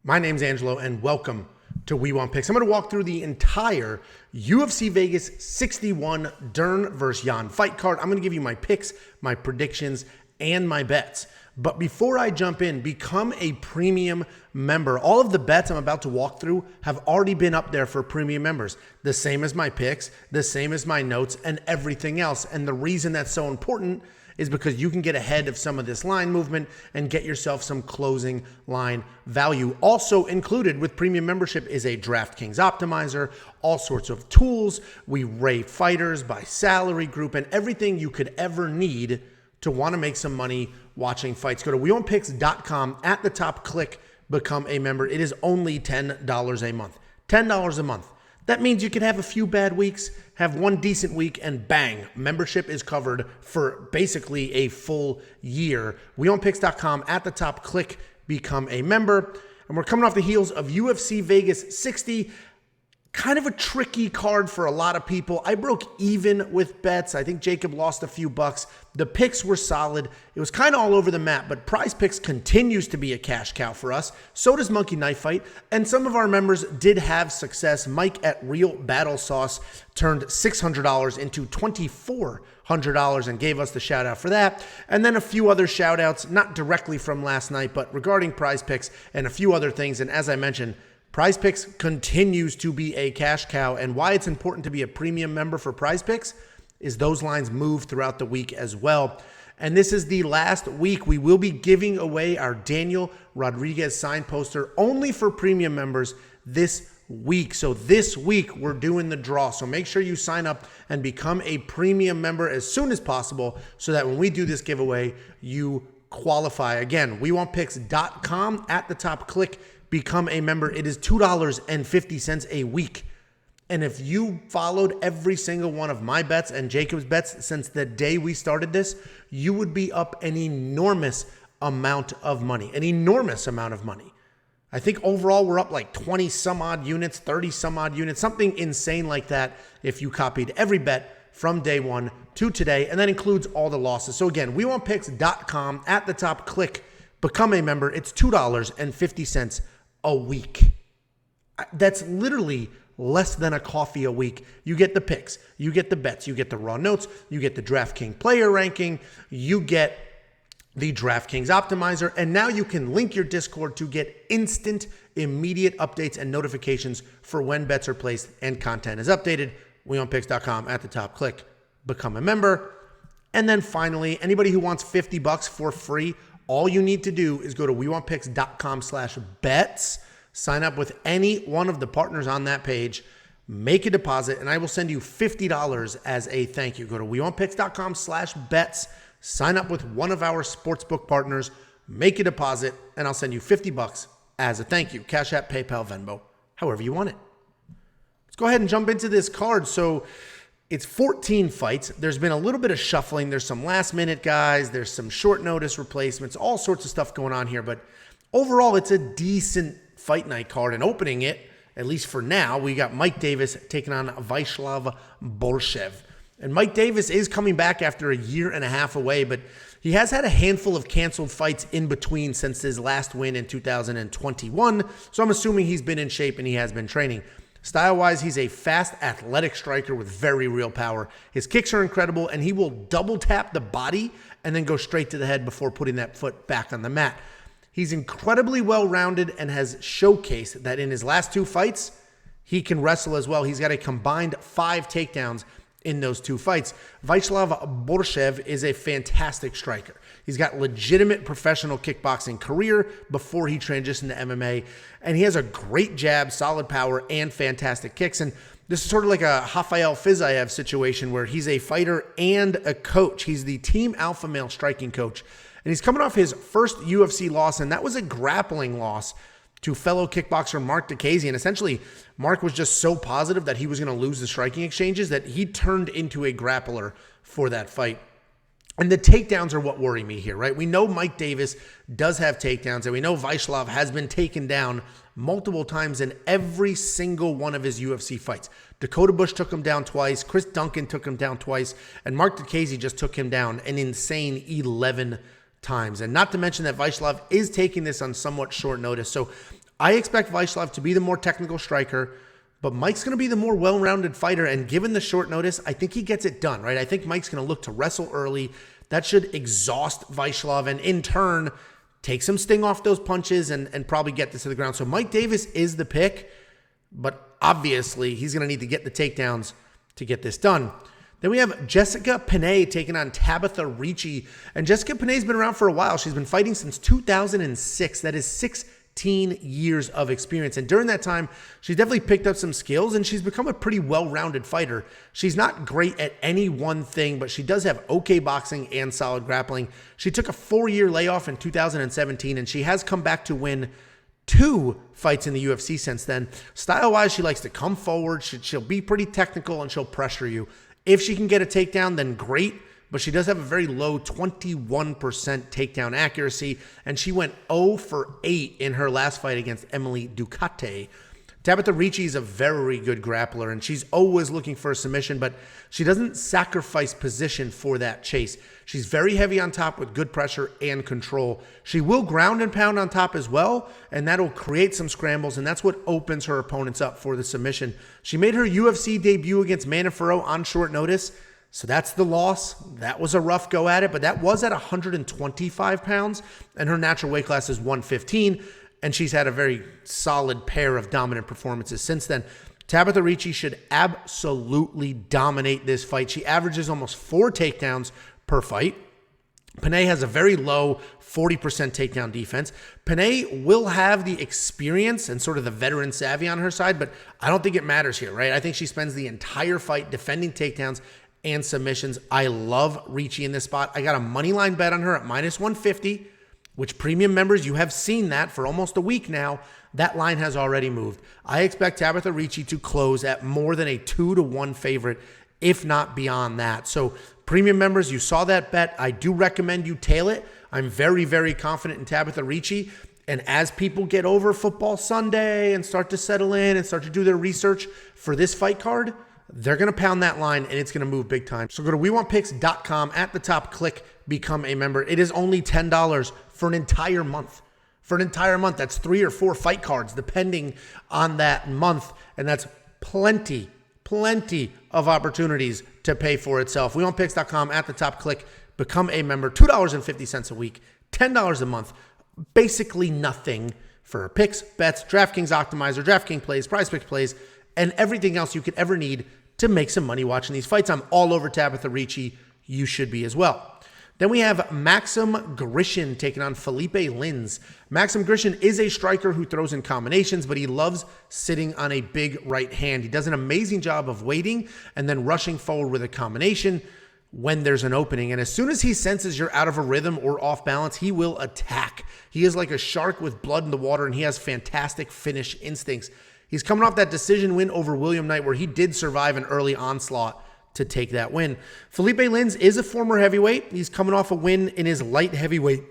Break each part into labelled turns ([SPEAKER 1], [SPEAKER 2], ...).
[SPEAKER 1] My name's Angelo, and welcome to We Want Picks. I'm going to walk through the entire UFC Vegas 61 Dern versus Yan fight card. I'm going to give you my picks, my predictions, and my bets. But before I jump in, become a premium member. All of the bets I'm about to walk through have already been up there for premium members. The same as my picks, the same as my notes, and everything else. And the reason that's so important is because you can get ahead of some of this line movement and get yourself some closing line value. Also included with premium membership is a DraftKings optimizer, all sorts of tools. We rate fighters by salary group and everything you could ever need to want to make some money watching fights. Go to WeWantPicks.com. At the top, click Become a Member. It is only $10 a month. $10 a month. That means you can have a few bad weeks, have one decent week, and bang, membership is covered for basically a full year. WeWantPicks.com. At the top, click Become a Member. And we're coming off the heels of UFC Vegas 60. Kind of a tricky card for a lot of people. I broke even with bets. I think Jacob lost a few bucks. The picks were solid. It was kind of all over the map, but Prize Picks continues to be a cash cow for us. So does Monkey Knife Fight. And some of our members did have success. Mike at Real Battle Sauce turned $600 into $2,400 and gave us the shout out for that. And then a few other shout outs, not directly from last night, but regarding Prize Picks and a few other things. And as I mentioned, Prize Picks continues to be a cash cow, and why it's important to be a premium member for Prize Picks is those lines move throughout the week as well. And this is the last week we will be giving away our Daniel Rodriguez signed poster only for premium members this week. So this week we're doing the draw. So make sure you sign up and become a premium member as soon as possible so that when we do this giveaway, you qualify. Again, WeWantPicks.com. At the top, click Become a Member. It is $2.50 a week. And if you followed every single one of my bets and Jacob's bets since the day we started this, you would be up an enormous amount of money. An enormous amount of money. I think overall we're up like 20 some odd units, 30 some odd units, something insane like that if you copied every bet from day one to today. And that includes all the losses. So again, WeWantPicks.com. At the top, click Become a Member. It's $2.50 a week. That's literally less than a coffee a week. You get the picks, you get the bets, you get the raw notes, you get the DraftKings player ranking, you get the DraftKings optimizer, and now you can link your Discord to get instant, immediate updates and notifications for when bets are placed and content is updated. WeWantPicks.com. At the top, click Become a Member. And then finally, anybody who wants $50 for free, all you need to do is go to WeWantPicks.com/bets, sign up with any one of the partners on that page, make a deposit, and I will send you $50 as a thank you. Go to WeWantPicks.com/bets, sign up with one of our sportsbook partners, make a deposit, and I'll send you $50 as a thank you. Cash App, PayPal, Venmo, however you want it. Let's go ahead and jump into this card. So it's 14 fights. There's been a little bit of shuffling. There's some last minute guys. There's some short notice replacements, all sorts of stuff going on here. But overall, it's a decent fight night card. And opening it, at least for now, we got Mike Davis taking on Vyacheslav Borshev. And Mike Davis is coming back after a year and a half away, but he has had a handful of canceled fights in between since his last win in 2021. So I'm assuming he's been in shape and he has been training. Style-wise, he's a fast, athletic striker with very real power. His kicks are incredible, and he will double-tap the body and then go straight to the head before putting that foot back on the mat. He's incredibly well-rounded and has showcased that in his last two fights, he can wrestle as well. He's got a combined 5 takedowns in those two fights. Vyacheslav Borshev is a fantastic striker. He's got legitimate professional kickboxing career before he transitioned to MMA, and he has a great jab, solid power, and fantastic kicks. And this is sort of like a Rafael Fiziev situation where he's a fighter and a coach. He's the team alpha male striking coach, and he's coming off his first UFC loss, and that was a grappling loss to fellow kickboxer Mark Diakiese. And essentially, Mark was just so positive that he was going to lose the striking exchanges that he turned into a grappler for that fight. And the takedowns are what worry me here, right? We know Mike Davis does have takedowns, and we know Vyacheslav has been taken down multiple times in every single one of his UFC fights. Dakota Bush took him down twice, Chris Duncan took him down twice, and Mark Diakiese just took him down an insane 11 times. And not to mention that Vyacheslav is taking this on somewhat short notice. So I expect Vaishlov to be the more technical striker, but Mike's going to be the more well-rounded fighter. And given the short notice, I think he gets it done, right? I think Mike's going to look to wrestle early. That should exhaust Vaishlov and in turn take some sting off those punches and probably get this to the ground. So Mike Davis is the pick, but obviously he's going to need to get the takedowns to get this done. Then we have Jessica Penne taking on Tabitha Ricci. And Jessica Penne's been around for a while. She's been fighting since 2006. That is 16 years of experience. And during that time, she's definitely picked up some skills and she's become a pretty well-rounded fighter. She's not great at any one thing, but she does have okay boxing and solid grappling. She took a 4-year layoff in 2017 and she has come back to win 2 fights in the UFC since then. Style-wise, she likes to come forward. She'll be pretty technical and she'll pressure you. If she can get a takedown, then great, but she does have a very low 21% takedown accuracy, and she went 0 for 8 in her last fight against Emily Ducote. Tabitha Ricci is a very good grappler, and she's always looking for a submission, but she doesn't sacrifice position for that chase. She's very heavy on top with good pressure and control. She will ground and pound on top as well, and that'll create some scrambles, and that's what opens her opponents up for the submission. She made her UFC debut against Manafaro on short notice, so that's the loss. That was a rough go at it, but that was at 125 pounds, and her natural weight class is 115, and she's had a very solid pair of dominant performances since then. Tabitha Ricci should absolutely dominate this fight. She averages almost 4 takedowns per fight. Penne has a very low 40% takedown defense. Penne will have the experience and sort of the veteran savvy on her side, but I don't think it matters here, right? I think she spends the entire fight defending takedowns and submissions. I love Ricci in this spot. I got a money line bet on her at -150, which premium members, you have seen that for almost a week now. That line has already moved. I expect Tabitha Ricci to close at more than a 2-1 favorite, if not beyond that. So premium members, you saw that bet. I do recommend you tail it. I'm very, very confident in Tabitha Ricci. And as people get over Football Sunday and start to settle in and start to do their research for this fight card, they're going to pound that line and it's going to move big time. So go to WeWantPicks.com. At the top, click Become a Member. It is only $10 for an entire month. For an entire month, that's 3 or 4 fight cards, depending on that month. And that's plenty of opportunities to pay for itself. WeWantPicks.com. At the top, click Become a Member. $2.50 a week, $10 a month. Basically nothing for picks, bets, DraftKings Optimizer, DraftKings plays, PrizePicks plays, and everything else you could ever need to make some money watching these fights. I'm all over Tabitha Ricci. You should be as well. Then we have Maxim Grishin taking on Felipe Lins. Maxim Grishin is a striker who throws in combinations, but he loves sitting on a big right hand. He does an amazing job of waiting and then rushing forward with a combination when there's an opening. And as soon as he senses you're out of a rhythm or off balance, he will attack. He is like a shark with blood in the water, and he has fantastic finish instincts. He's coming off that decision win over William Knight, where he did survive an early onslaught to take that win. Felipe Lins is a former heavyweight. He's coming off a win in his light heavyweight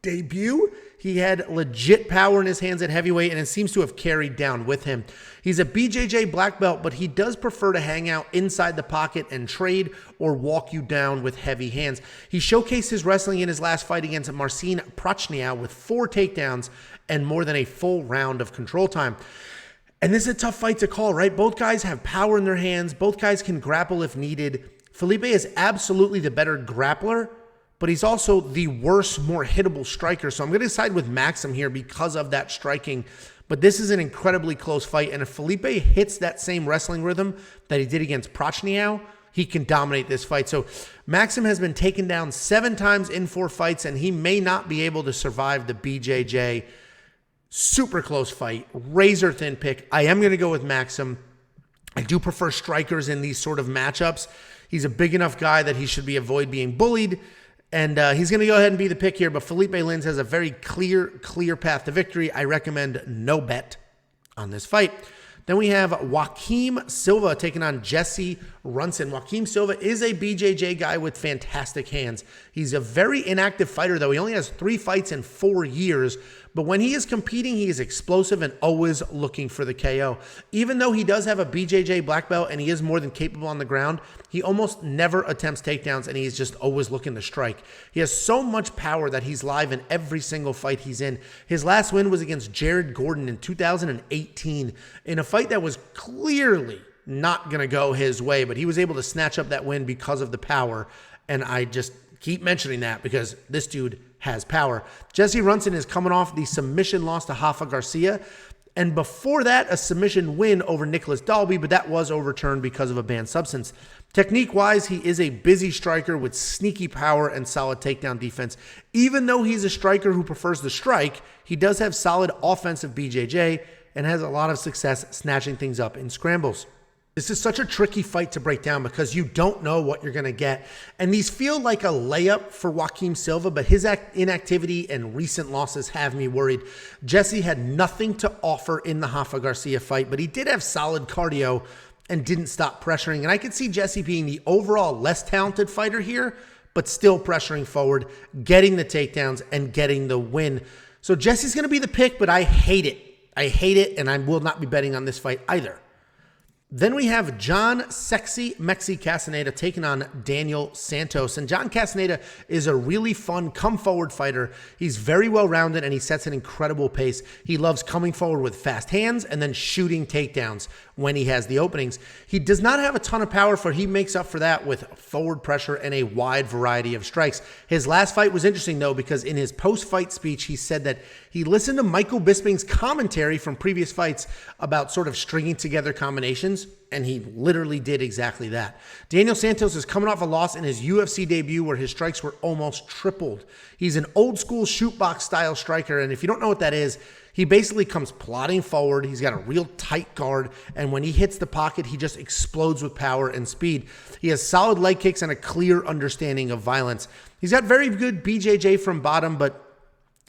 [SPEAKER 1] debut. He had legit power in his hands at heavyweight, and it seems to have carried down with him. He's a BJJ black belt, but he does prefer to hang out inside the pocket and trade or walk you down with heavy hands. He showcased his wrestling in his last fight against Marcin Prochniak with 4 takedowns and more than a full round of control time. And this is a tough fight to call, right? Both guys have power in their hands. Both guys can grapple if needed. Felipe is absolutely the better grappler, but he's also the worse, more hittable striker. So I'm going to side with Maxim here because of that striking. But this is an incredibly close fight. And if Felipe hits that same wrestling rhythm that he did against Prochniak, he can dominate this fight. So Maxim has been taken down 7 times in 4 fights, and he may not be able to survive the BJJ. Super close fight, razor thin pick. I am going to go with Maxim. I do prefer strikers in these sort of matchups. He's a big enough guy that he should avoid being bullied. And he's going to go ahead and be the pick here. But Felipe Lins has a very clear path to victory. I recommend no bet on this fight. Then we have Joaquim Silva taking on Jesse Runson. Joaquim Silva is a BJJ guy with fantastic hands. He's a very inactive fighter, though. He only has 3 fights in 4 years, But when he is competing, he is explosive and always looking for the KO. Even though he does have a BJJ black belt and he is more than capable on the ground, he almost never attempts takedowns and he is just always looking to strike. He has so much power that he's live in every single fight he's in. His last win was against Jared Gordon in 2018 in a fight that was clearly not going to go his way, but he was able to snatch up that win because of the power. And I just keep mentioning that because this dude has power. Jesse Runson is coming off the submission loss to Rafa Garcia, and before that, a submission win over Nicholas Dalby, but that was overturned because of a banned substance. Technique-wise, he is a busy striker with sneaky power and solid takedown defense. Even though he's a striker who prefers the strike, he does have solid offensive BJJ and has a lot of success snatching things up in scrambles. This is such a tricky fight to break down because you don't know what you're going to get. And these feel like a layup for Joaquim Silva, but his inactivity and recent losses have me worried. Jesse had nothing to offer in the Rafa Garcia fight, but he did have solid cardio and didn't stop pressuring. And I could see Jesse being the overall less talented fighter here, but still pressuring forward, getting the takedowns, and getting the win. So Jesse's going to be the pick, but I hate it. I hate it, and I will not be betting on this fight either. Then we have John Sexy Mexi Castaneda taking on Daniel Santos. And John Castaneda is a really fun come-forward fighter. He's very well-rounded, and he sets an incredible pace. He loves coming forward with fast hands and then shooting takedowns when he has the openings. He does not have a ton of power, for he makes up for that with forward pressure and a wide variety of strikes. His last fight was interesting, though, because in his post-fight speech, he said that he listened to Michael Bisping's commentary from previous fights about sort of stringing together combinations, and he literally did exactly that. Daniel Santos is coming off a loss in his UFC debut where his strikes were almost tripled. He's an old-school shoot-box style striker, and if you don't know what that is, he basically comes plodding forward. He's got a real tight guard, and when he hits the pocket, he just explodes with power and speed. He has solid leg kicks and a clear understanding of violence. He's got very good BJJ from bottom, but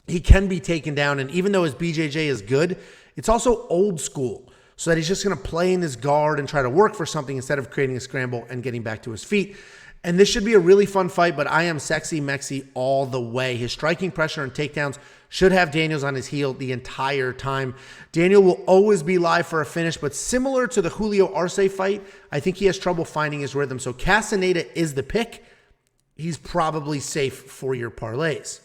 [SPEAKER 1] he can be taken down, and even though his BJJ is good, it's also old school, so that he's just going to play in his guard and try to work for something instead of creating a scramble and getting back to his feet. And this should be a really fun fight, but I am Sexy Mexi all the way. His striking pressure and takedowns should have Daniels on his heel the entire time. Daniel will always be live for a finish, but similar to the Julio Arce fight, I think he has trouble finding his rhythm. So Castaneda is the pick. He's probably safe for your parlays.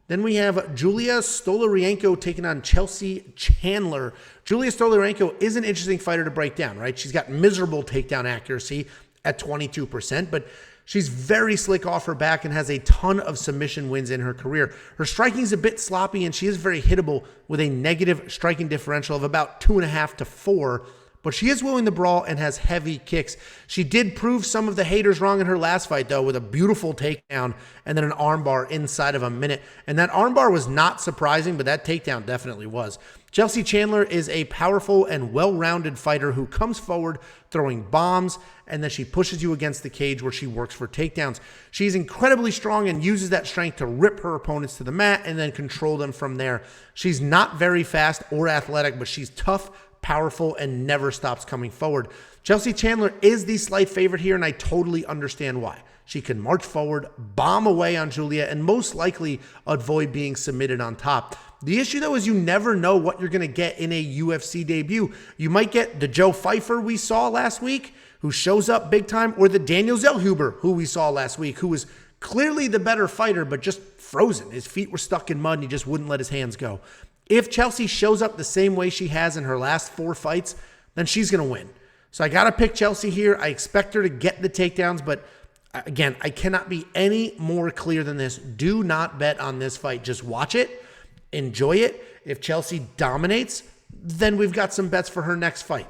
[SPEAKER 1] Then we have Julia Stolarienko taking on Chelsea Chandler. Julia Stolarienko is an interesting fighter to break down, right? She's got miserable takedown accuracy at 22%, but she's very slick off her back and has a ton of submission wins in her career. Her striking is a bit sloppy, and she is very hittable with a negative striking differential of about 2.5 to 4, but she is willing to brawl and has heavy kicks. She did prove some of the haters wrong in her last fight, though, with a beautiful takedown and then an armbar inside of a minute. And that armbar was not surprising, but that takedown definitely was. Chelsea Chandler is a powerful and well-rounded fighter who comes forward throwing bombs, and then she pushes you against the cage where she works for takedowns. She's incredibly strong and uses that strength to rip her opponents to the mat and then control them from there. She's not very fast or athletic, but she's tough, powerful, and never stops coming forward. Chelsea Chandler is the slight favorite here, and I totally understand why. She can march forward, bomb away on Julia, and most likely avoid being submitted on top. The issue, though, is you never know what you're going to get in a UFC debut. You might get the Joe Pfeiffer we saw last week, who shows up big time, or the Daniel Zellhuber, who we saw last week, who was clearly the better fighter, but just frozen. His feet were stuck in mud, and he just wouldn't let his hands go. If Chelsea shows up the same way she has in her last 4 fights, then she's going to win. So I got to pick Chelsea here. I expect her to get the takedowns, but again, I cannot be any more clear than this. Do not bet on this fight. Just watch it. Enjoy it. If Chelsea dominates, then we've got some bets for her next fight.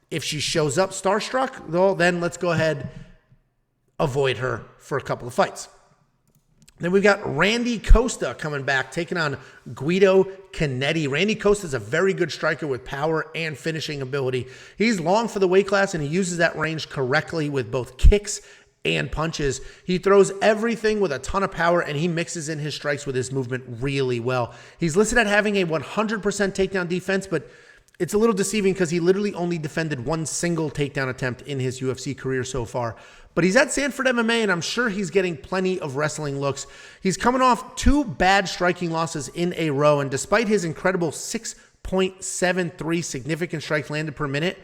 [SPEAKER 1] If she shows up starstruck, well, then let's go ahead, avoid her for a couple of fights. Then we've got Randy Costa coming back, taking on Guido Canetti. Randy Costa is a very good striker with power and finishing ability. He's long for the weight class, and he uses that range correctly with both kicks and punches. He throws everything with a ton of power, and he mixes in his strikes with his movement really well. He's listed at having a 100% takedown defense, but it's a little deceiving because he literally only defended one single takedown attempt in his UFC career so far. But he's at Sanford MMA, and I'm sure he's getting plenty of wrestling looks. He's coming off 2 bad striking losses in a row, and despite his incredible 6.73 significant strikes landed per minute,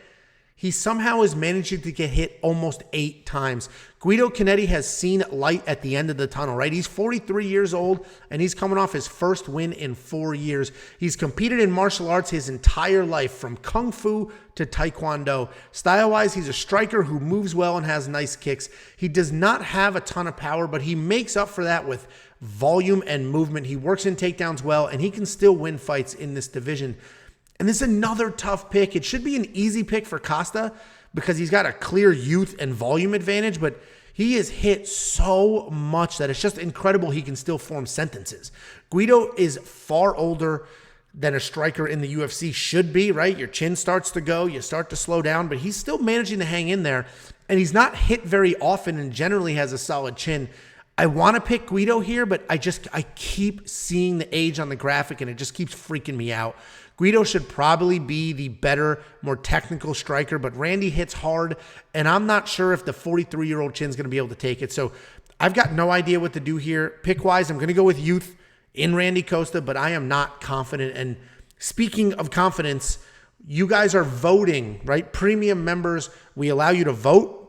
[SPEAKER 1] he somehow is managing to get hit almost 8 times. Guido Canetti has seen light at the end of the tunnel, right? He's 43 years old, and he's coming off his first win in 4 years. He's competed in martial arts his entire life, from Kung Fu to Taekwondo. Style-wise, he's a striker who moves well and has nice kicks. He does not have a ton of power, but he makes up for that with volume and movement. He works in takedowns well, and he can still win fights in this division. And this is another tough pick. It should be an easy pick for Costa because he's got a clear youth and volume advantage, but he is hit so much that it's just incredible he can still form sentences. Guido is far older than a striker in the UFC should be, right? Your chin starts to go, you start to slow down, but he's still managing to hang in there, and he's not hit very often and generally has a solid chin. I want to pick Guido here, but I keep seeing the age on the graphic, and it just keeps freaking me out. Guido should probably be the better, more technical striker, but Randy hits hard, and I'm not sure if the 43-year-old chin's going to be able to take it. So I've got no idea what to do here. Pick-wise, I'm going to go with youth in Randy Costa, but I am not confident. And speaking of confidence, you guys are voting, right? Premium members, we allow you to vote.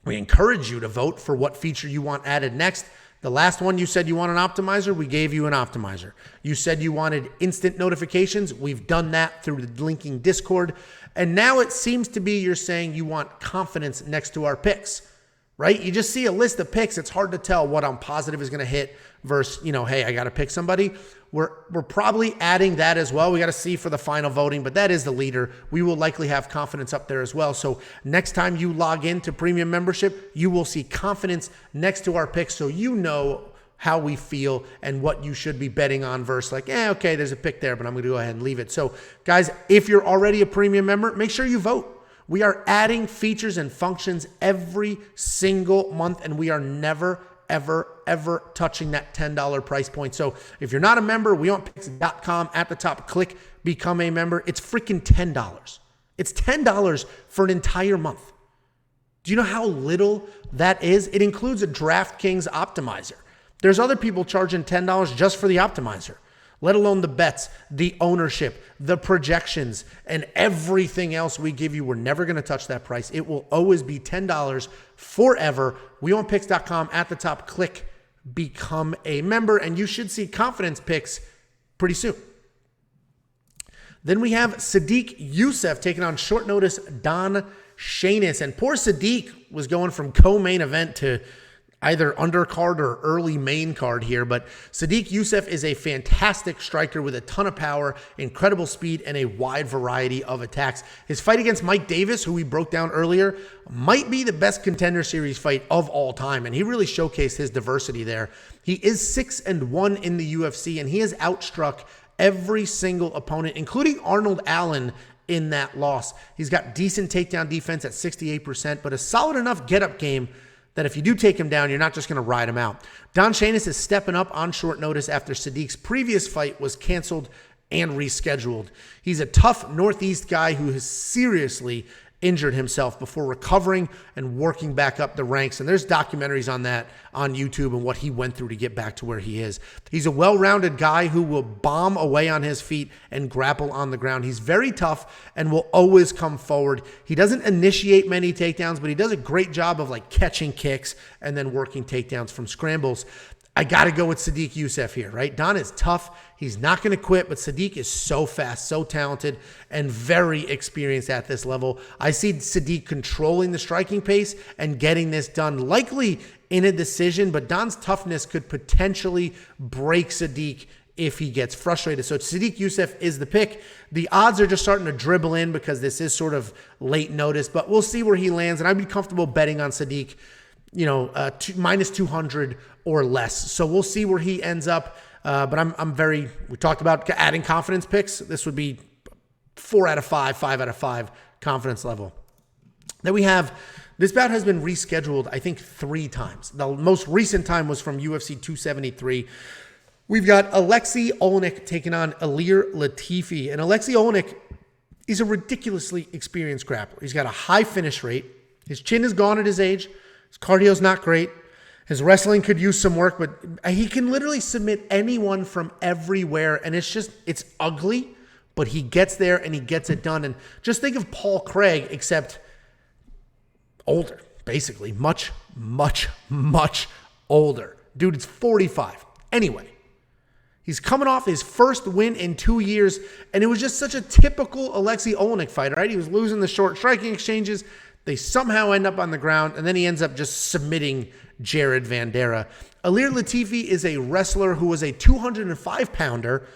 [SPEAKER 1] We encourage you to vote for what feature you want added next. The last one, you said you want an optimizer. We gave you an optimizer. You said you wanted instant notifications. We've done that through the linking Discord. And now it seems to be you're saying you want confidence next to our picks, right? You just see a list of picks. It's hard to tell what I'm positive is going to hit versus, hey, I got to pick somebody. We're probably adding that as well. We got to see for the final voting, but that is the leader. We will likely have confidence up there as well. So next time you log into premium membership, you will see confidence next to our picks, so you know how we feel and what you should be betting on versus like, okay, there's a pick there, but I'm going to go ahead and leave it. So guys, if you're already a premium member, make sure you vote. We are adding features and functions every single month, and we are never, ever touching that $10 price point. So if you're not a member, WeWantPicks.com at the top, click become a member. It's freaking $10. It's $10 for an entire month. Do you know how little that is? It includes a DraftKings optimizer. There's other people charging $10 just for the optimizer, let alone the bets, the ownership, the projections, and everything else we give you. We're never going to touch that price. It will always be $10 forever. WeWantPicks.com at the top, click become a member, and you should see confidence picks pretty soon. Then we have Sadiq Youssef taking on short notice Don Shainis, and poor Sadiq was going from co-main event to either undercard or early main card here, but Sadiq Youssef is a fantastic striker with a ton of power, incredible speed, and a wide variety of attacks. His fight against Mike Davis, who we broke down earlier, might be the best Contender Series fight of all time, and he really showcased his diversity there. He is 6-1 in the UFC, and he has outstruck every single opponent, including Arnold Allen, in that loss. He's got decent takedown defense at 68%, but a solid enough get-up game that if you do take him down, you're not just going to ride him out. Don Shainis is stepping up on short notice after Sadiq's previous fight was canceled and rescheduled. He's a tough Northeast guy who has seriously injured himself before recovering and working back up the ranks. And there's documentaries on that on YouTube and what he went through to get back to where he is. He's a well-rounded guy who will bomb away on his feet and grapple on the ground. He's very tough and will always come forward. He doesn't initiate many takedowns, but he does a great job of like catching kicks and then working takedowns from scrambles. I got to go with Sadiq Youssef here, right? Don is tough. He's not going to quit, but Sadiq is so fast, so talented, and very experienced at this level. I see Sadiq controlling the striking pace and getting this done, likely in a decision, but Don's toughness could potentially break Sadiq if he gets frustrated. So Sadiq Youssef is the pick. The odds are just starting to dribble in because this is sort of late notice, but we'll see where he lands, and I'd be comfortable betting on Sadiq, minus 200 or less. So we'll see where he ends up. But we talked about adding confidence picks. This would be 4 out of 5, 5 out of 5 confidence level. Then we have, this bout has been rescheduled, I think 3 times. The most recent time was from UFC 273. We've got Alexei Oleinik taking on Ilir Latifi. And Alexei Oleinik He's a ridiculously experienced grappler. He's got a high finish rate. His chin is gone at his age. His cardio's not great. His wrestling could use some work, but he can literally submit anyone from everywhere. And it's ugly, but he gets there and he gets it done. And just think of Paul Craig, except older, basically. Much, much, much older. Dude, it's 45. Anyway, he's coming off his first win in 2 years, and it was just such a typical Alexei Oleinik fight, right? He was losing the short striking exchanges. They somehow end up on the ground, and then he ends up just submitting Jared Vanderaa. Ilir Latifi is a wrestler who was a 205-pounder,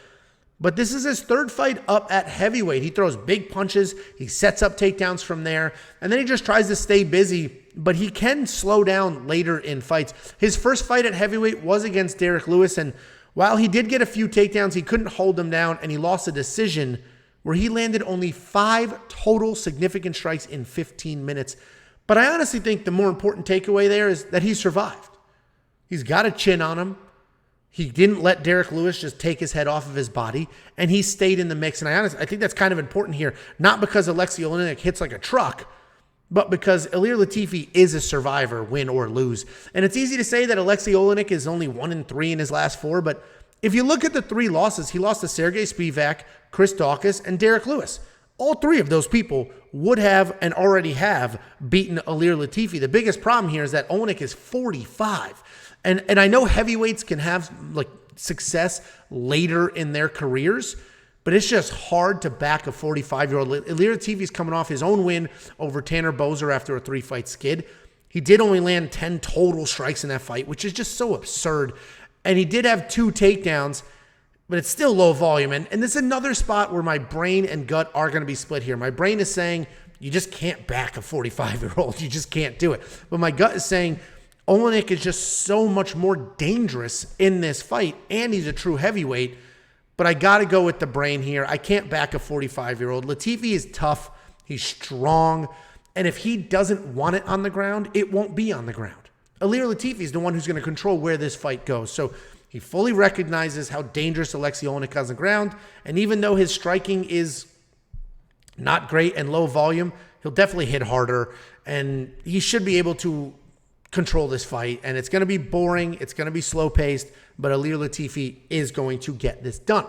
[SPEAKER 1] but this is his third fight up at heavyweight. He throws big punches. He sets up takedowns from there, and then he just tries to stay busy, but he can slow down later in fights. His first fight at heavyweight was against Derek Lewis, and while he did get a few takedowns, he couldn't hold them down, and he lost a decision where he landed only 5 total significant strikes in 15 minutes. But I honestly think the more important takeaway there is that he survived. He's got a chin on him. He didn't let Derek Lewis just take his head off of his body, and he stayed in the mix. And I think that's kind of important here, not because Alexei Oleinik hits like a truck, but because Ilir Latifi is a survivor, win or lose. And it's easy to say that Alexei Oleinik is only 1-3 in his last 4, but if you look at the 3 losses, he lost to Sergey Spivak, Chris Daukaus, and Derek Lewis. All 3 of those people would have and already have beaten Ilir Latifi. The biggest problem here is that Oleinik is 45. And I know heavyweights can have like success later in their careers, but it's just hard to back a 45-year-old. Ilir Latifi's coming off his own win over Tanner Boser after a 3-fight skid. He did only land 10 total strikes in that fight, which is just so absurd. And he did have 2 takedowns, but it's still low volume. And this is another spot where my brain and gut are going to be split here. My brain is saying, you just can't back a 45-year-old. You just can't do it. But my gut is saying, Oleinik is just so much more dangerous in this fight, and he's a true heavyweight. But I got to go with the brain here. I can't back a 45-year-old. Latifi is tough. He's strong. And if he doesn't want it on the ground, it won't be on the ground. Ilir Latifi is the one who's going to control where this fight goes. So he fully recognizes how dangerous Alexei Oleinik is on the ground. And even though his striking is not great and low volume, he'll definitely hit harder. And he should be able to control this fight. And it's going to be boring. It's going to be slow-paced. But Ilir Latifi is going to get this done.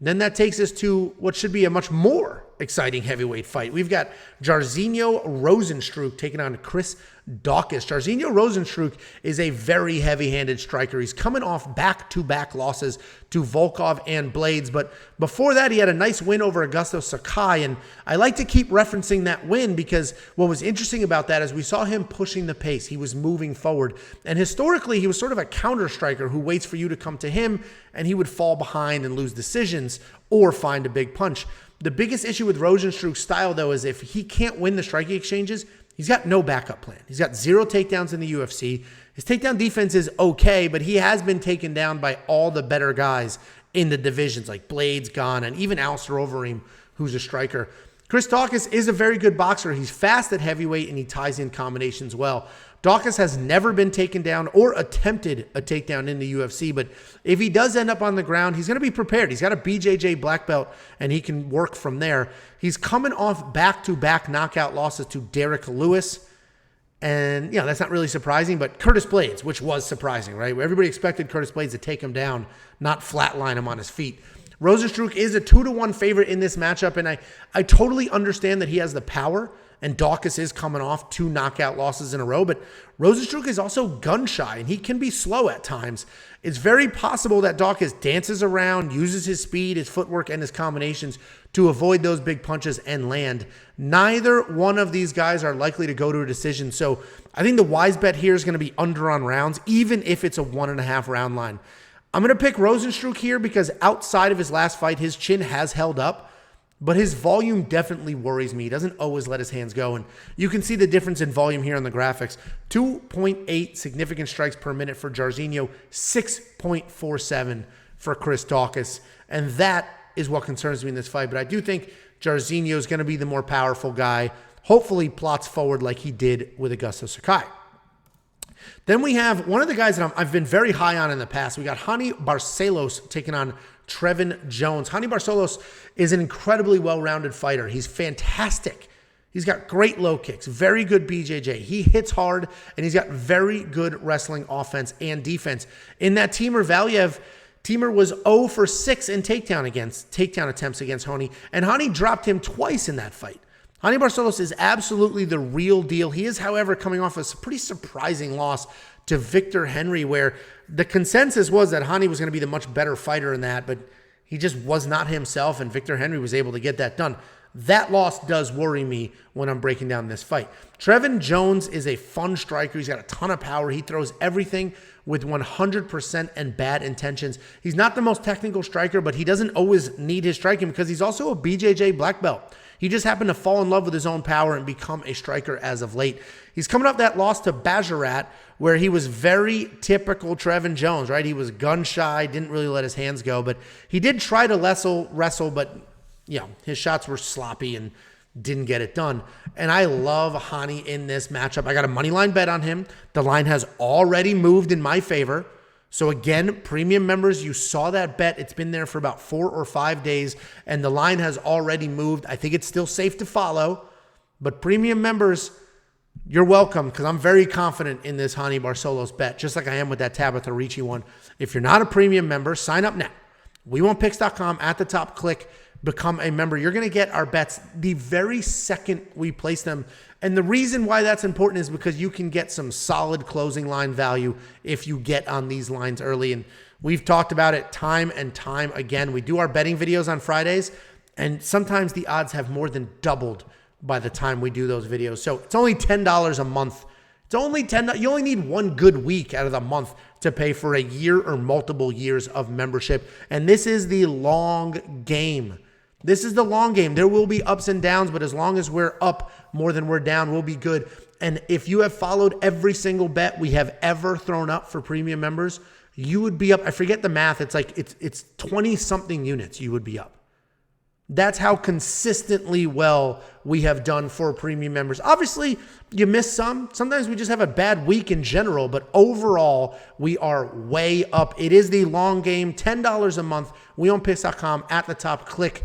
[SPEAKER 1] Then that takes us to what should be a much more exciting heavyweight fight. We've got Jairzinho Rozenstruik taking on Chris Daukaus. Jairzinho Rozenstruik is a very heavy-handed striker. He's coming off back-to-back losses to Volkov and Blades, but before that, he had a nice win over Augusto Sakai, and I like to keep referencing that win because what was interesting about that is we saw him pushing the pace. He was moving forward, and historically, he was sort of a counter striker who waits for you to come to him, and he would fall behind and lose decisions or find a big punch. The biggest issue with Rozenstruik's style, though, is if he can't win the striking exchanges, he's got no backup plan. He's got 0 takedowns in the UFC. His takedown defense is okay, but he has been taken down by all the better guys in the divisions, like Blades, Gane, and even Alistair Overeem, who's a striker. Chris Daukaus is a very good boxer. He's fast at heavyweight, and he ties in combinations well. Daukaus has never been taken down or attempted a takedown in the UFC, but if he does end up on the ground, he's going to be prepared. He's got a BJJ black belt, and he can work from there. He's coming off back-to-back knockout losses to Derek Lewis, and that's not really surprising, but Curtis Blades, which was surprising, right? Everybody expected Curtis Blades to take him down, not flatline him on his feet. Rozenstruik is a 2-1 favorite in this matchup, and I totally understand that he has the power, and Daukaus is coming off 2 knockout losses in a row, but Rozenstruik is also gun-shy, and he can be slow at times. It's very possible that Daukaus dances around, uses his speed, his footwork, and his combinations to avoid those big punches and land. Neither one of these guys are likely to go to a decision, so I think the wise bet here is going to be under on rounds, even if it's a 1.5 round line. I'm going to pick Rozenstruik here because outside of his last fight, his chin has held up, but his volume definitely worries me. He doesn't always let his hands go, and you can see the difference in volume here on the graphics. 2.8 significant strikes per minute for Jairzinho, 6.47 for Chris Daukaus, and that is what concerns me in this fight. But I do think Jairzinho is going to be the more powerful guy, hopefully plots forward like he did with Augusto Sakai. Then we have one of the guys that I've been very high on in the past. We got Raoni Barcelos taking on Trevin Jones. Raoni Barcelos is an incredibly well-rounded fighter. He's fantastic. He's got great low kicks, very good BJJ. He hits hard, and he's got very good wrestling offense and defense. In that Timur Valiev, Timur was 0 for 6 in takedown attempts against Raoni, and Raoni dropped him twice in that fight. Raoni Barcelos is absolutely the real deal. He is, however, coming off a pretty surprising loss to Victor Henry, where the consensus was that Raoni was going to be the much better fighter in that, but he just was not himself, and Victor Henry was able to get that done. That loss does worry me when I'm breaking down this fight. Trevin Jones is a fun striker. He's got a ton of power. He throws everything with 100% and bad intentions. He's not the most technical striker, but he doesn't always need his striking because he's also a BJJ black belt. He just happened to fall in love with his own power and become a striker as of late. He's coming off that loss to Bajarat, where he was very typical Trevin Jones, right? He was gun shy, didn't really let his hands go, but he did try to wrestle, but his shots were sloppy and didn't get it done. And I love Raoni in this matchup. I got a money line bet on him. The line has already moved in my favor. So again, premium members, you saw that bet. It's been there for about 4 or 5 days, and the line has already moved. I think it's still safe to follow, but premium members, you're welcome, because I'm very confident in this Raoni Barcelos bet, just like I am with that Tabatha Ricci one. If you're not a premium member, sign up now. WeWantPicks.com, at the top, click become a member. You're going to get our bets the very second we place them. And the reason why that's important is because you can get some solid closing line value if you get on these lines early. And we've talked about it time and time again. We do our betting videos on Fridays, and sometimes the odds have more than doubled by the time we do those videos. So it's only $10 a month. It's only $10. You only need one good week out of the month to pay for a year or multiple years of membership. And this is the long game. This is the long game. There will be ups and downs, but as long as we're up more than we're down, we'll be good. And if you have followed every single bet we have ever thrown up for premium members, you would be up. I forget the math. It's like it's 20-something units you would be up. That's how consistently well we have done for premium members. Obviously, you miss some. Sometimes we just have a bad week in general, but overall, we are way up. It is the long game, $10 a month. WeWantPicks.com, at the top, click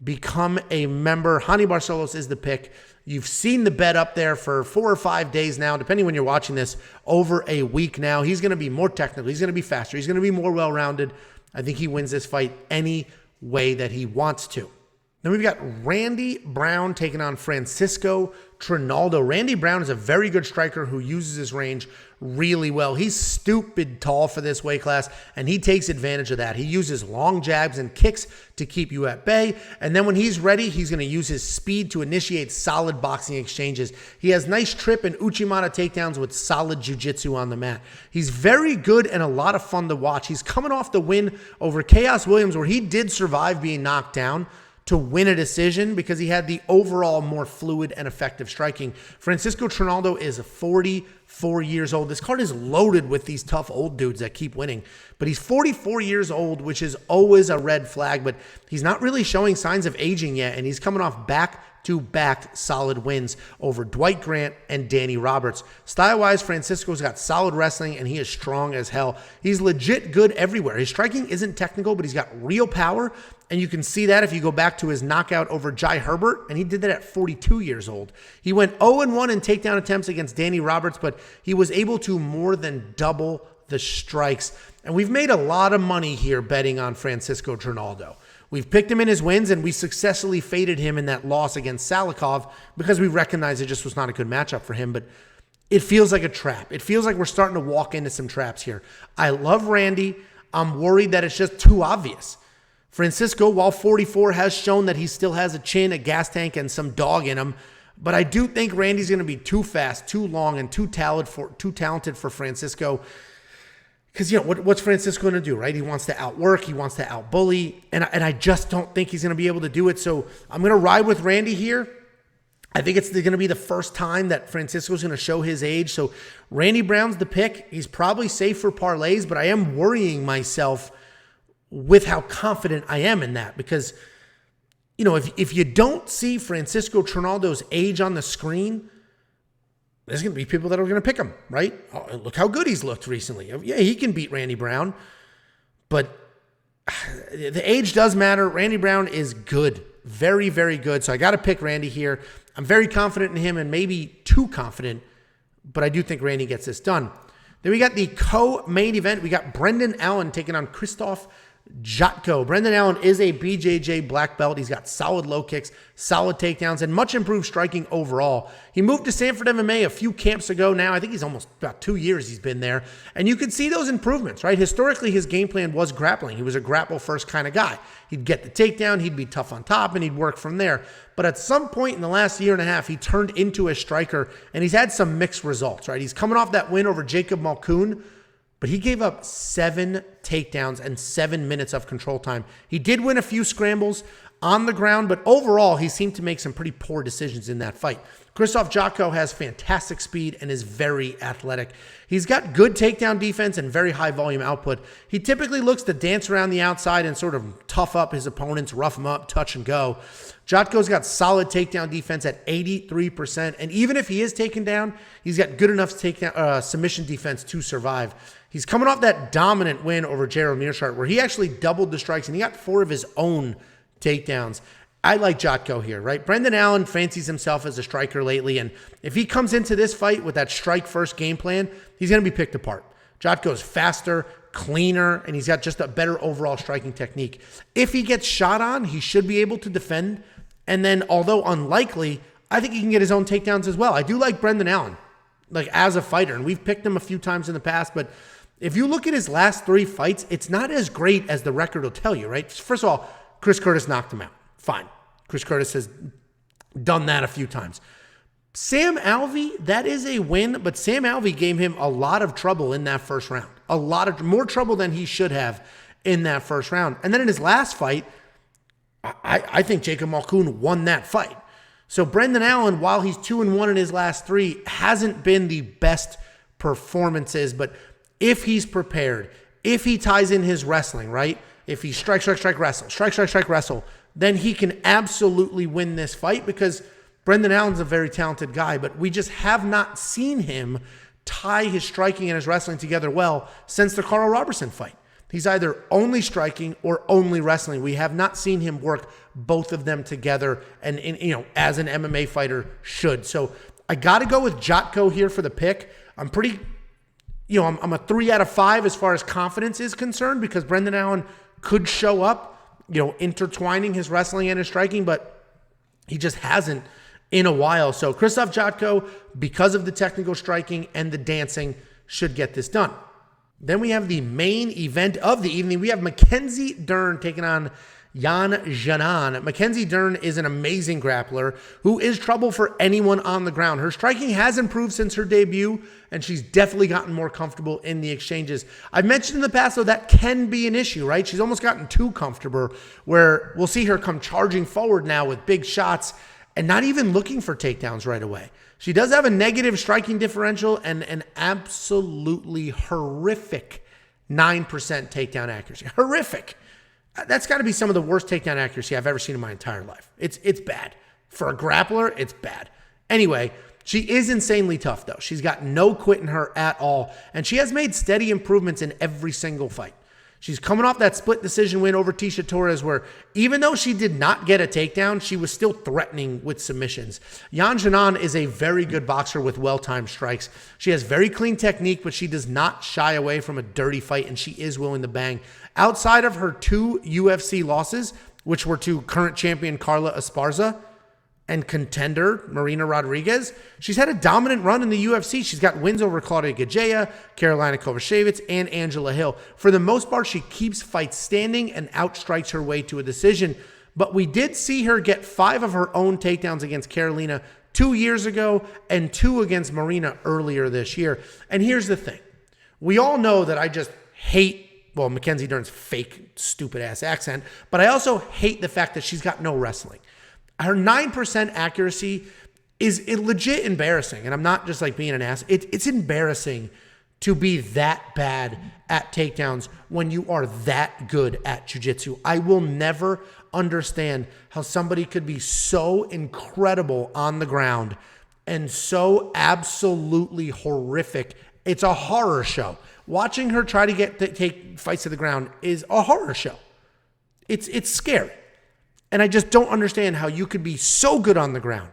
[SPEAKER 1] become a member. Raoni Barcelos is the pick. You've seen the bet up there for 4 or 5 days now, depending when you're watching this, over a week now. He's going to be more technical. He's going to be faster. He's going to be more well-rounded. I think he wins this fight any way that he wants to. Then we've got Randy Brown taking on Francisco Trinaldo. Randy Brown is a very good striker who uses his range really well. He's stupid tall for this weight class, and he takes advantage of that. He uses long jabs and kicks to keep you at bay, and then when he's ready, he's going to use his speed to initiate solid boxing exchanges. He has nice trip and Uchimata takedowns with solid jiu-jitsu on the mat. He's very good and a lot of fun to watch. He's coming off the win over Chaos Williams, where he did survive being knocked down to win a decision because he had the overall more fluid and effective striking. Francisco Trinaldo is 44 years old. This card is loaded with these tough old dudes that keep winning, but he's 44 years old, which is always a red flag, but he's not really showing signs of aging yet, and he's coming off back-to-back solid wins over Dwight Grant and Danny Roberts. Style-wise, Francisco's got solid wrestling, and he is strong as hell. He's legit good everywhere. His striking isn't technical, but he's got real power, and you can see that if you go back to his knockout over Jai Herbert, and he did that at 42 years old. He went 0-1 in takedown attempts against Danny Roberts, but he was able to more than double the strikes. And we've made a lot of money here betting on Francisco Trinaldo. We've picked him in his wins, and we successfully faded him in that loss against Salikov because we recognized it just was not a good matchup for him, but it feels like a trap. It feels like we're starting to walk into some traps here. I love Randy. I'm worried that it's just too obvious. Francisco, while 44, has shown that he still has a chin, a gas tank, and some dog in him. But I do think Randy's going to be too fast, too long, and too talented for Francisco. Because, what's Francisco going to do, right? He wants to outwork. He wants to outbully. And I just don't think he's going to be able to do it. So I'm going to ride with Randy here. I think it's going to be the first time that Francisco's going to show his age. So Randy Brown's the pick. He's probably safe for parlays, but I am worrying myself with how confident I am in that, because, if you don't see Francisco Trinaldo's age on the screen, there's going to be people that are going to pick him, right? Oh, look how good he's looked recently. Yeah, he can beat Randy Brown, but the age does matter. Randy Brown is good, very, very good. So I got to pick Randy here. I'm very confident in him and maybe too confident, but I do think Randy gets this done. Then we got the co-main event. We got Brendan Allen taking on Krzysztof Jotko. Brendan Allen is a BJJ black belt. He's got solid low kicks, solid takedowns, and much improved striking overall. He moved to Sanford MMA a few camps ago now. I think he's almost about 2 years he's been there. And you can see those improvements, right? Historically, his game plan was grappling. He was a grapple-first kind of guy. He'd get the takedown, he'd be tough on top, and he'd work from there. But at some point in the last year and a half, he turned into a striker, and he's had some mixed results, right? He's coming off that win over Jacob Malkoun, but he gave up 7 takedowns and 7 minutes of control time. He did win a few scrambles on the ground, but overall, he seemed to make some pretty poor decisions in that fight. Krzysztof Jotko has fantastic speed and is very athletic. He's got good takedown defense and very high volume output. He typically looks to dance around the outside and sort of tough up his opponents, rough them up, touch and go. Jotko's got solid takedown defense at 83%, and even if he is taken down, he's got good enough takedown submission defense to survive. He's coming off that dominant win over Gerald Meerschaert, where he actually doubled the strikes, and he got 4 of his own takedowns. I like Jotko here, right? Brendan Allen fancies himself as a striker lately, and if he comes into this fight with that strike-first game plan, he's going to be picked apart. Jotko's faster, cleaner, and he's got just a better overall striking technique. If he gets shot on, he should be able to defend, and then, although unlikely, I think he can get his own takedowns as well. I do like Brendan Allen, like as a fighter, and we've picked him a few times in the past, but if you look at his last 3 fights, it's not as great as the record will tell you, right? First of all, Chris Curtis knocked him out. Fine. Chris Curtis has done that a few times. Sam Alvey, that is a win, but Sam Alvey gave him a lot of trouble in that first round. More trouble than he should have in that first round. And then in his last fight, I think Jacob Malkoun won that fight. So Brendan Allen, while he's 2-1 in his last 3, hasn't been the best performances, but if he's prepared, if he ties in his wrestling, right? If he strike, wrestle, then he can absolutely win this fight because Brendan Allen's a very talented guy, but we just have not seen him tie his striking and his wrestling together well since the Carl Robertson fight. He's either only striking or only wrestling. We have not seen him work both of them together and as an MMA fighter should. So I got to go with Jotko here for the pick. I'm pretty, I'm a 3 out of 5 as far as confidence is concerned because Brendan Allen could show up, intertwining his wrestling and his striking, but he just hasn't in a while. So Krzysztof Jotko, because of the technical striking and the dancing, should get this done. Then we have the main event of the evening. We have Mackenzie Dern taking on Yan Xiaonan. Mackenzie Dern is an amazing grappler who is trouble for anyone on the ground. Her striking has improved since her debut, and she's definitely gotten more comfortable in the exchanges. I've mentioned in the past, though, that can be an issue, right? She's almost gotten too comfortable, where we'll see her come charging forward now with big shots and not even looking for takedowns right away. She does have a negative striking differential and an absolutely horrific 9% takedown accuracy. Horrific. That's got to be some of the worst takedown accuracy I've ever seen in my entire life. It's bad. For a grappler, it's bad. Anyway, she is insanely tough, though. She's got no quit in her at all, and she has made steady improvements in every single fight. She's coming off that split decision win over Tecia Torres, where even though she did not get a takedown, she was still threatening with submissions. Yan Xiaonan is a very good boxer with well-timed strikes. She has very clean technique, but she does not shy away from a dirty fight, and she is willing to bang. Outside of her 2 UFC losses, which were to current champion Carla Esparza and contender Marina Rodriguez, she's had a dominant run in the UFC. She's got wins over Claudia Gadelha, Karolina Kowalkiewicz, and Angela Hill. For the most part, she keeps fights standing and outstrikes her way to a decision. But we did see her get 5 of her own takedowns against Karolina 2 years ago and 2 against Marina earlier this year. And here's the thing. We all know that I just hate, Mackenzie Dern's fake, stupid-ass accent, but I also hate the fact that she's got no wrestling. Her 9% accuracy is legit embarrassing, and I'm not just like being an ass. It's embarrassing to be that bad at takedowns when you are that good at jiu-jitsu. I will never understand how somebody could be so incredible on the ground and so absolutely horrific. It's a horror show. Watching her try to take fights to the ground is a horror show. It's scary. And I just don't understand how you could be so good on the ground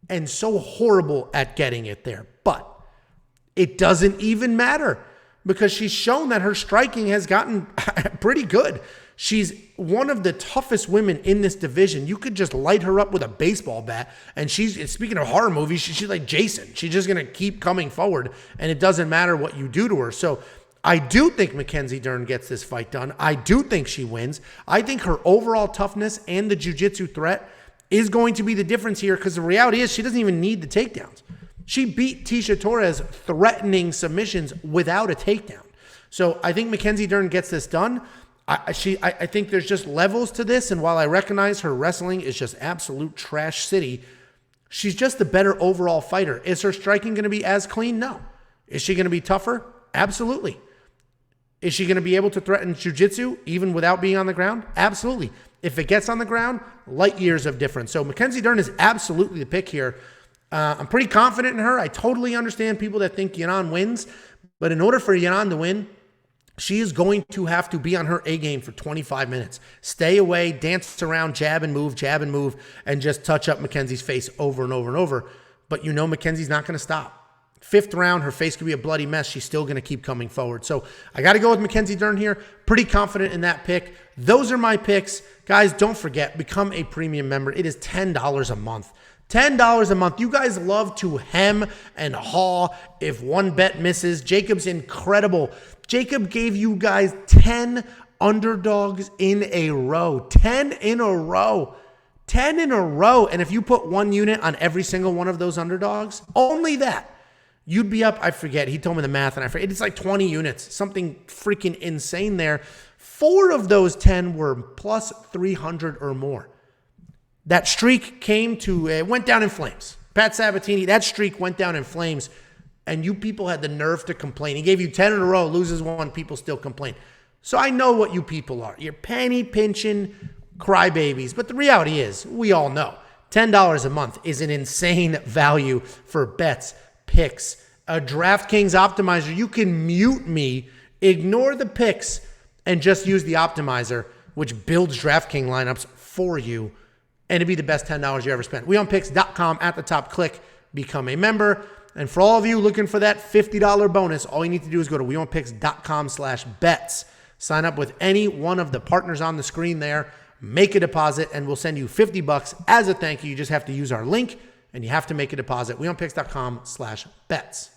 [SPEAKER 1] and so horrible at getting it there. But it doesn't even matter because she's shown that her striking has gotten pretty good. She's one of the toughest women in this division. You could just light her up with a baseball bat, and speaking of horror movies, she's like Jason. She's just going to keep coming forward, and it doesn't matter what you do to her. So I do think Mackenzie Dern gets this fight done. I do think she wins. I think her overall toughness and the jiu-jitsu threat is going to be the difference here because the reality is she doesn't even need the takedowns. She beat Tecia Torres threatening submissions without a takedown. So I think Mackenzie Dern gets this done. I think there's just levels to this, and while I recognize her wrestling is just absolute trash city, she's just the better overall fighter. Is her striking going to be as clean? No. Is she going to be tougher? Absolutely. Is she going to be able to threaten jiu-jitsu even without being on the ground? Absolutely. If it gets on the ground, light years of difference. So Mackenzie Dern is absolutely the pick here. I'm pretty confident in her. I totally understand people that think Yanan wins, but in order for Yanan to win, she is going to have to be on her A game for 25 minutes. Stay away, dance around, jab and move, and just touch up Mackenzie's face over and over and over. But you know Mackenzie's not going to stop. Fifth round, her face could be a bloody mess. She's still going to keep coming forward. So I got to go with Mackenzie Dern here. Pretty confident in that pick. Those are my picks. Guys, don't forget, become a premium member. It is $10 a month. $10 a month. You guys love to hem and haw if one bet misses. Jacob's incredible. Jacob gave you guys 10 underdogs in a row. 10 in a row. 10 in a row. And if you put one unit on every single one of those underdogs, only that, you'd be up, I forget. He told me the math and I forget. It's like 20 units. Something freaking insane there. 4 of those 10 were plus 300 or more. That streak went down in flames. Pat Sabatini, that streak went down in flames, and you people had the nerve to complain. He gave you 10 in a row, loses one, people still complain. So I know what you people are. You're penny-pinching crybabies, but the reality is, we all know, $10 a month is an insane value for bets, picks, a DraftKings optimizer. You can mute me, ignore the picks, and just use the optimizer, which builds DraftKings lineups for you. And it'd be the best $10 you ever spent. WeOnPicks.com at the top, click, become a member. And for all of you looking for that $50 bonus, all you need to do is go to WeOnPicks.com/bets. Sign up with any one of the partners on the screen there, make a deposit, and we'll send you $50 as a thank you. You just have to use our link, and you have to make a deposit. WeOnPicks.com/bets.